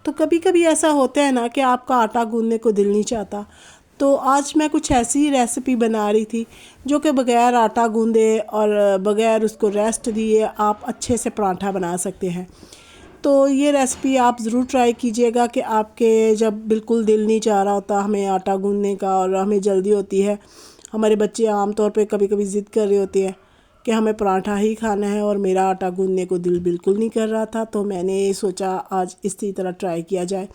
तो कभी कभी ऐसा होता है ना कि आपका आटा गूंदने को दिल नहीं चाहता। तो आज मैं कुछ ऐसी ही रेसिपी बना रही थी जो कि बग़ैर आटा गूंदे और बग़ैर उसको रेस्ट दिए आप अच्छे से पराठा बना सकते हैं। तो ये रेसिपी आप ज़रूर ट्राई कीजिएगा कि आपके जब बिल्कुल दिल नहीं चाह रहा होता हमें आटा गूंदने का और हमें जल्दी होती है, हमारे बच्चे आम तौर पे कभी कभी ज़िद कर रहे होते हैं कि हमें पराठा ही खाना है और मेरा आटा गूंदने को दिल बिल्कुल नहीं कर रहा था, तो मैंने सोचा आज इसी तरह ट्राई किया जाए।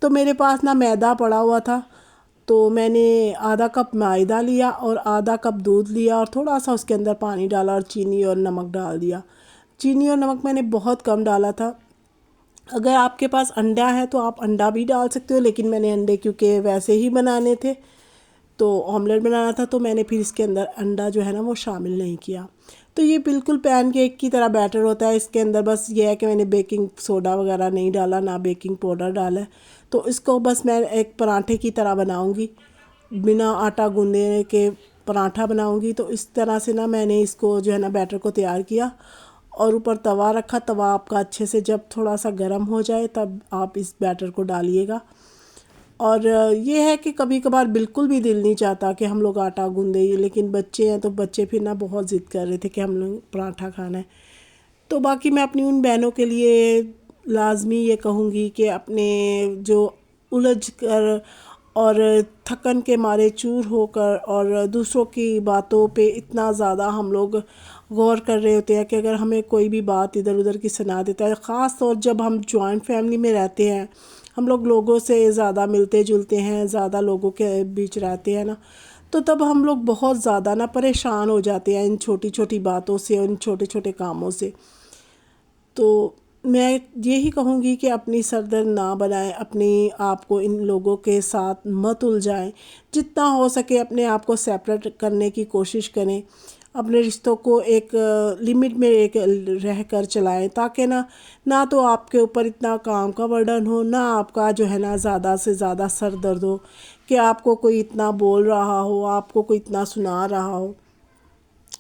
तो मेरे पास ना मैदा पड़ा हुआ था, तो मैंने आधा कप मैदा लिया और आधा कप दूध लिया और थोड़ा सा उसके अंदर पानी डाला और चीनी और नमक डाल दिया। चीनी और नमक मैंने बहुत कम डाला था। अगर आपके पास अंडा है तो आप अंडा भी डाल सकते हो, लेकिन मैंने अंडे क्योंकि वैसे ही बनाने थे तो ऑमलेट बनाना था, तो मैंने फिर इसके अंदर अंडा जो है ना वो शामिल नहीं किया। तो ये बिल्कुल पैनकेक की तरह बैटर होता है। इसके अंदर बस ये है कि मैंने बेकिंग सोडा वगैरह नहीं डाला, ना बेकिंग पाउडर डाला है। तो इसको बस मैं एक पराठे की तरह बनाऊंगी, बिना आटा गूंदने के पराठा बनाऊंगी। तो इस तरह से ना मैंने इसको जो है ना बैटर को तैयार किया और ऊपर तवा रखा। तवा आपका अच्छे से जब थोड़ा सा गर्म हो जाए तब आप इस बैटर को डालिएगा। और ये है कि कभी कभार बिल्कुल भी दिल नहीं चाहता कि हम लोग आटा गूंदें, लेकिन बच्चे हैं तो बच्चे फिर ना बहुत ज़िद कर रहे थे कि हम लोग पराठा खाना है। तो बाकी मैं अपनी उन बहनों के लिए लाजमी ये कहूँगी कि अपने जो उलझ कर और थकन के मारे चूर होकर और दूसरों की बातों पे इतना ज़्यादा हम लोग गौर कर रहे होते हैं कि अगर हमें कोई भी बात इधर उधर की सुना देता है, ख़ास तौर जब हम जॉइंट फैमिली में रहते हैं, हम लोग लोगों से ज़्यादा मिलते जुलते हैं, ज़्यादा लोगों के बीच रहते हैं ना, तो तब हम लोग बहुत ज़्यादा ना परेशान हो जाते हैं इन छोटी छोटी बातों से, इन छोटे छोटे कामों से। तो मैं यही कहूँगी कि अपनी सरदर्द ना बनाएं, अपनी आप को इन लोगों के साथ मत उलझाएं। जितना हो सके अपने आप को सेपरेट करने की कोशिश करें, अपने रिश्तों को एक लिमिट में एक रह कर चलाएं, ताकि ना ना तो आपके ऊपर इतना काम का बर्डन हो, ना आपका जो है ना ज़्यादा से ज़्यादा सर दर्द हो कि आपको कोई इतना बोल रहा हो, आपको कोई इतना सुना रहा हो।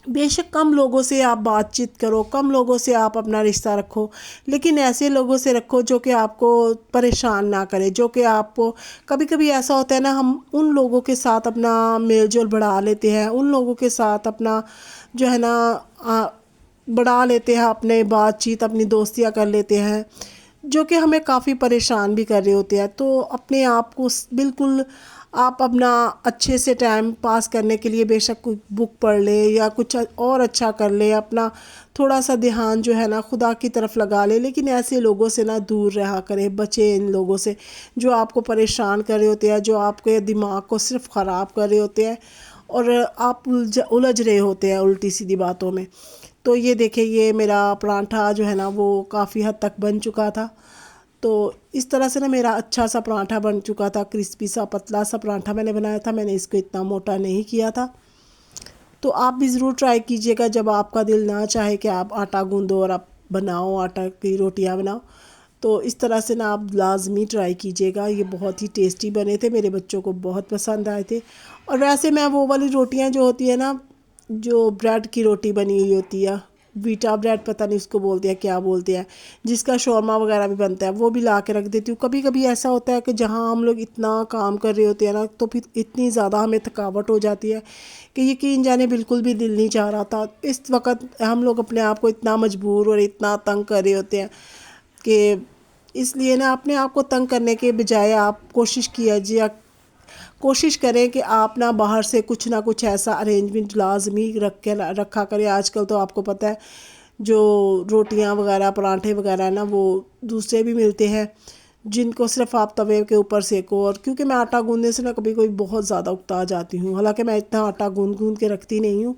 बेशक कम लोगों से आप बातचीत करो, कम लोगों से आप अपना रिश्ता रखो, लेकिन ऐसे लोगों से रखो जो कि आपको परेशान ना करे, जो कि आपको कभी कभी ऐसा होता है ना, हम उन लोगों के साथ अपना मेल जोल बढ़ा लेते हैं, उन लोगों के साथ अपना जो है ना बढ़ा लेते हैं, अपने बातचीत अपनी दोस्तियाँ कर लेते हैं जो कि हमें काफ़ी परेशान भी कर रहे होते हैं। तो अपने आप को बिल्कुल आप अपना अच्छे से टाइम पास करने के लिए बेशक कोई बुक पढ़ ले या कुछ और अच्छा कर ले, अपना थोड़ा सा ध्यान जो है ना खुदा की तरफ लगा ले, लेकिन ऐसे लोगों से ना दूर रहा करें, बचे इन लोगों से जो आपको परेशान कर रहे होते हैं, जो आपके दिमाग को सिर्फ ख़राब कर रहे होते हैं और आप उलझ रहे होते हैं उल्टी सीधी बातों में। तो ये देखिए, ये मेरा पराठा जो है ना वो काफ़ी हद तक बन चुका था। तो इस तरह से ना मेरा अच्छा सा पराठा बन चुका था, क्रिस्पी सा पतला सा पराठा मैंने बनाया था। मैंने इसको इतना मोटा नहीं किया था। तो आप भी ज़रूर ट्राई कीजिएगा जब आपका दिल ना चाहे कि आप आटा गूंदो और आप बनाओ, आटा की रोटियां बनाओ। तो इस तरह से ना आप लाजमी ट्राई कीजिएगा। ये बहुत ही टेस्टी बने थे, मेरे बच्चों को बहुत पसंद आए थे। और वैसे मैं वो वाली रोटियां जो होती है ना, जो ब्रेड की रोटी बनी हुई होती है, वीटा ब्रेड पता नहीं उसको बोलते हैं क्या बोलते हैं, जिसका शौरमा वगैरह भी बनता है, वो भी ला के रख देती हूँ। कभी कभी ऐसा होता है कि जहाँ हम लोग इतना काम कर रहे होते हैं ना, तो फिर इतनी ज़्यादा हमें थकावट हो जाती है कि यकीन जाने बिल्कुल भी दिल नहीं चाह रहा था। इस वक्त हम लोग अपने आप को इतना मजबूर और इतना तंग कर रहे होते हैं कि इसलिए ना अपने आप को तंग करने के बजाय आप कोशिश करें कि आप ना कुछ ऐसा अरेंजमेंट लाजमी रखा करें। आजकल तो आपको पता है जो रोटियां वगैरह पराठे वगैरह ना वो दूसरे भी मिलते हैं, जिनको सिर्फ आप तवे के ऊपर सेको। और क्योंकि मैं आटा गूंदने से ना कभी कभी बहुत ज़्यादा उकता जाती हूँ, हालांकि मैं इतना आटा गूंद गूंद के रखती नहीं हूँ,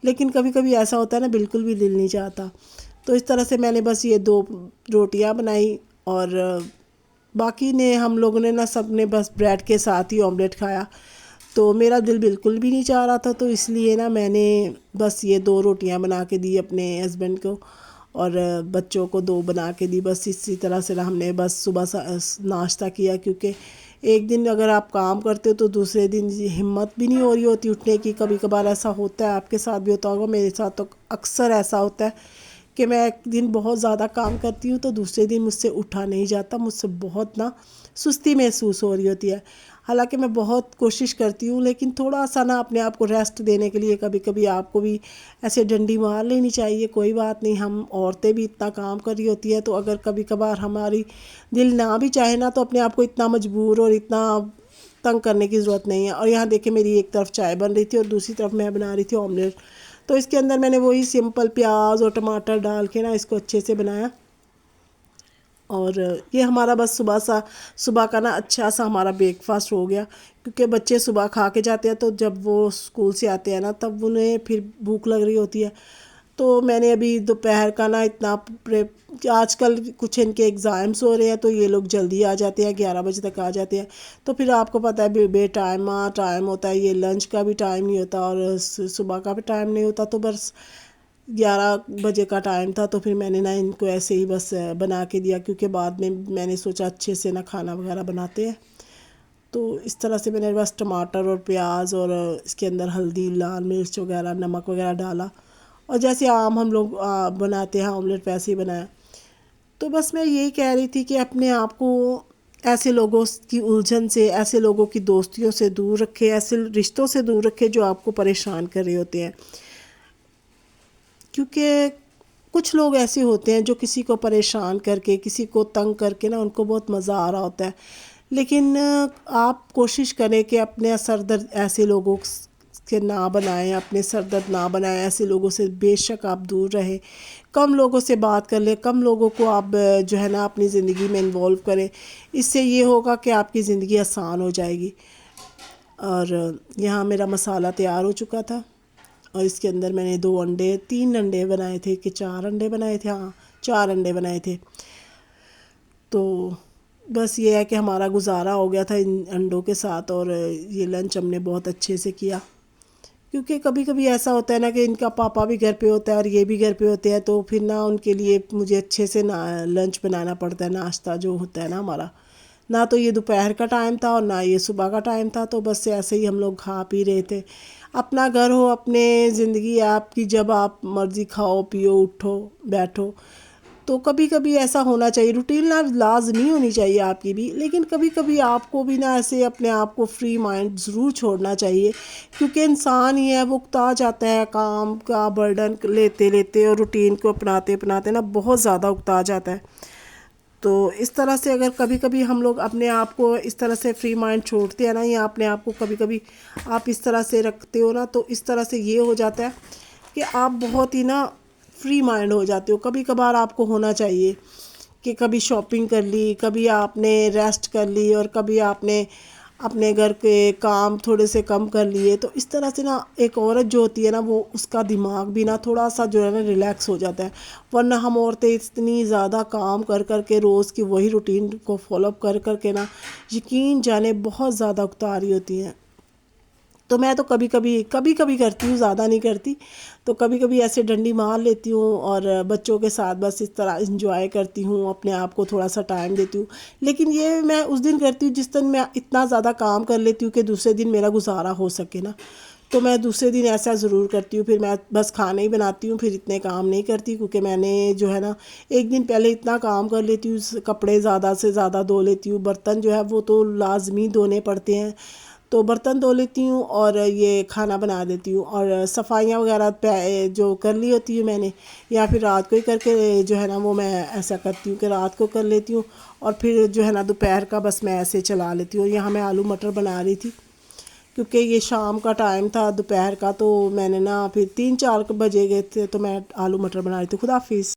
लेकिन कभी कभी ऐसा होता है ना बिल्कुल भी दिल नहीं चाहता। तो इस तरह से मैंने बस ये 2 रोटियां बनाई और बाकी ने हम लोगों ने ना सब ने बस ब्रेड के साथ ही ऑमलेट खाया। तो मेरा दिल बिल्कुल भी नहीं चाह रहा था, तो इसलिए ना मैंने बस ये 2 रोटियां बना के दी अपने हस्बैंड को और बच्चों को 2 बना के दी। बस इसी तरह से ना हमने बस सुबह नाश्ता किया, क्योंकि एक दिन अगर आप काम करते हो तो दूसरे दिन हिम्मत भी नहीं हो रही होती उठने की। कभी कभार ऐसा होता है, आपके साथ भी होता होगा, मेरे साथ तो अक्सर ऐसा होता है कि मैं एक दिन बहुत ज़्यादा काम करती हूँ तो दूसरे दिन मुझसे उठा नहीं जाता, मुझसे बहुत ना सुस्ती महसूस हो रही होती है। हालांकि मैं बहुत कोशिश करती हूँ, लेकिन थोड़ा सा ना अपने आप को रेस्ट देने के लिए कभी कभी आपको भी ऐसे डंडी मार लेनी चाहिए। कोई बात नहीं, हम औरतें भी इतना काम कर रही होती है, तो अगर कभी कभार हमारी दिल ना भी चाहे ना, तो अपने आप को इतना मजबूर और इतना तंग करने की ज़रूरत नहीं है। और यहाँ देखिए, मेरी एक तरफ चाय बन रही थी और दूसरी तरफ मैं बना रही थी ऑमलेट। तो इसके अंदर मैंने वही सिंपल प्याज और टमाटर डाल के ना इसको अच्छे से बनाया। और ये हमारा बस सुबह का ना अच्छा सा हमारा ब्रेकफास्ट हो गया, क्योंकि बच्चे सुबह खा के जाते हैं, तो जब वो स्कूल से आते हैं ना, तब उन्हें फिर भूख लग रही होती है। तो मैंने अभी दोपहर का ना इतना आजकल कुछ इनके एग्ज़ाम्स हो रहे हैं, तो ये लोग जल्दी आ जाते हैं, 11 बजे तक आ जाते हैं। तो फिर आपको पता है बे टाइम होता है, ये लंच का भी टाइम नहीं होता और सुबह का भी टाइम नहीं होता। तो बस 11 बजे का टाइम था, तो फिर मैंने ना इनको ऐसे ही बस बना के दिया, क्योंकि बाद में मैंने सोचा अच्छे से ना खाना वगैरह बनाते हैं। तो इस तरह से मैंने बस टमाटर और प्याज और इसके अंदर हल्दी, लाल मिर्च वगैरह, नमक वगैरह डाला, और जैसे आम हम लोग बनाते हैं ऑमलेट, वैसे ही बनाया। तो बस मैं यही कह रही थी कि अपने आप को ऐसे लोगों की उलझन से, ऐसे लोगों की दोस्तियों से दूर रखें, ऐसे रिश्तों से दूर रखें जो आपको परेशान कर रहे होते हैं। क्योंकि कुछ लोग ऐसे होते हैं जो किसी को परेशान करके, किसी को तंग करके ना, उनको बहुत मज़ा आ रहा होता है। लेकिन आप कोशिश करें कि अपने सर दर्द ऐसे लोगों से ना बनाएं, अपने सर दर्द ना बनाएं। ऐसे लोगों से बेशक आप दूर रहें, कम लोगों से बात कर लें, कम लोगों को आप जो है ना अपनी ज़िंदगी में इन्वॉल्व करें। इससे ये होगा कि आपकी ज़िंदगी आसान हो जाएगी। और यहाँ मेरा मसाला तैयार हो चुका था, और इसके अंदर मैंने 3 अंडे बनाए थे कि 4 अंडे बनाए थे, हाँ 4 अंडे बनाए थे। तो बस ये है कि हमारा गुजारा हो गया था इन अंडों के साथ, और ये लंच हमने बहुत अच्छे से किया। क्योंकि कभी कभी ऐसा होता है ना कि इनका पापा भी घर पे होता है और ये भी घर पे होते हैं, तो फिर ना उनके लिए मुझे अच्छे से ना लंच बनाना पड़ता है, नाश्ता जो होता है ना हमारा। ना तो ये दोपहर का टाइम था और ना ये सुबह का टाइम था, तो बस ऐसे ही हम लोग खा पी रहे थे। अपना घर हो, अपने ज़िंदगी आपकी, जब आप मर्ज़ी खाओ पियो उठो बैठो। तो कभी कभी ऐसा होना चाहिए, रूटीन ना लाजमी होनी चाहिए आपकी भी, लेकिन कभी कभी आपको भी ना ऐसे अपने आप को फ्री माइंड ज़रूर छोड़ना चाहिए। क्योंकि इंसान ही है, वो उकता जाता है काम का बर्डन लेते लेते, और रूटीन को अपनाते अपनाते ना बहुत ज़्यादा उकता जाता है। तो इस तरह से अगर कभी कभी हम लोग अपने आप को इस तरह से फ्री माइंड छोड़ते हैं ना, या अपने आप को कभी कभी आप इस तरह से रखते हो ना, तो इस तरह से ये हो जाता है कि आप बहुत ही ना फ्री माइंड हो जाते हो। कभी कभार आपको होना चाहिए कि कभी शॉपिंग कर ली, कभी आपने रेस्ट कर ली, और कभी आपने अपने घर के काम थोड़े से कम कर लिए। तो इस तरह से ना एक औरत जो होती है ना, वो उसका दिमाग भी ना थोड़ा सा जो है ना रिलैक्स हो जाता है। वरना हम औरतें इतनी ज़्यादा काम कर कर के, रोज़ की वही रूटीन को फॉलोअप कर कर के ना, यकीन जाने बहुत ज़्यादा उकता रही होती हैं। तो मैं तो कभी कभी करती हूँ, ज़्यादा नहीं करती। तो कभी कभी ऐसे डंडी मार लेती हूँ, और बच्चों के साथ बस इस तरह इंजॉय करती हूँ, अपने आप को थोड़ा सा टाइम देती हूँ। लेकिन ये मैं उस दिन करती हूँ जिस दिन मैं इतना ज़्यादा काम कर लेती हूँ कि दूसरे दिन मेरा गुजारा हो सके ना। तो मैं दूसरे दिन ऐसा ज़रूर करती हूँ, फिर मैं बस खाना ही बनाती हूँ, फिर इतने काम नहीं करती। क्योंकि मैंने जो है ना एक दिन पहले इतना काम कर लेती हूँ, कपड़े ज़्यादा से ज़्यादा धो लेती हूँ, बर्तन जो है वो तो लाजमी धोने पड़ते हैं, तो बर्तन धो लेती हूँ और ये खाना बना देती हूँ। और सफाइयाँ वगैरह जो कर ली होती है मैंने, या फिर रात को ही करके जो है ना, वो मैं ऐसा करती हूँ कि रात को कर लेती हूँ, और फिर जो है ना दोपहर का बस मैं ऐसे चला लेती हूँ। यहाँ मैं आलू मटर बना रही थी, क्योंकि ये शाम का टाइम था दोपहर का, तो मैंने ना फिर 3-4 बजे गए थे, तो मैं आलू मटर बना रही थी। खुदा हाफिज़।